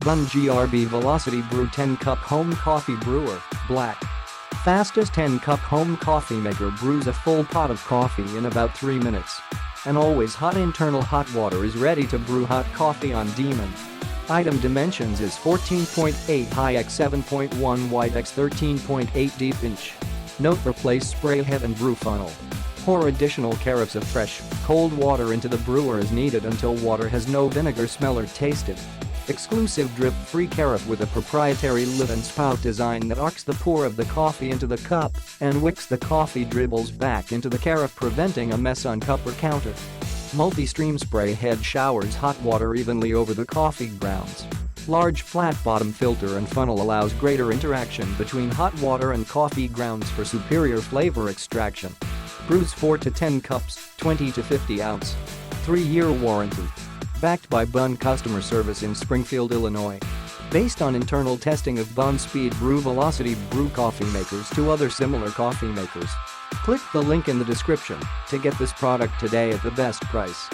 BUNN GRB Velocity Brew 10 Cup Home Coffee Brewer, Black. Fastest 10 Cup Home Coffeemaker brews a full pot of coffee in about 3 minutes. An always hot internal hot water is ready to brew hot coffee on demand. Item dimensions is 14.8 high x 7.1 wide x 13.8 deep inch. Note: replace spray head and brew funnel. Pour additional carafes of fresh, cold water into the brewer as needed until water has no vinegar smell or tasted. Exclusive drip-free carafe with a proprietary lid and spout design that arcs the pour of the coffee into the cup and wicks the coffee dribbles back into the carafe, preventing a mess on cup or counter. Multi-stream spray head showers hot water evenly over the coffee grounds. Large flat bottom filter and funnel allows greater interaction between hot water and coffee grounds for superior flavor extraction. Brews 4 to 10 cups, 20 to 50 ounce. 3-year warranty. Backed by BUNN customer service in Springfield, Illinois. Based on internal testing of BUNN Speed Brew Velocity Brew coffee makers to other similar coffee makers. Click the link in the description to get this product today at the best price.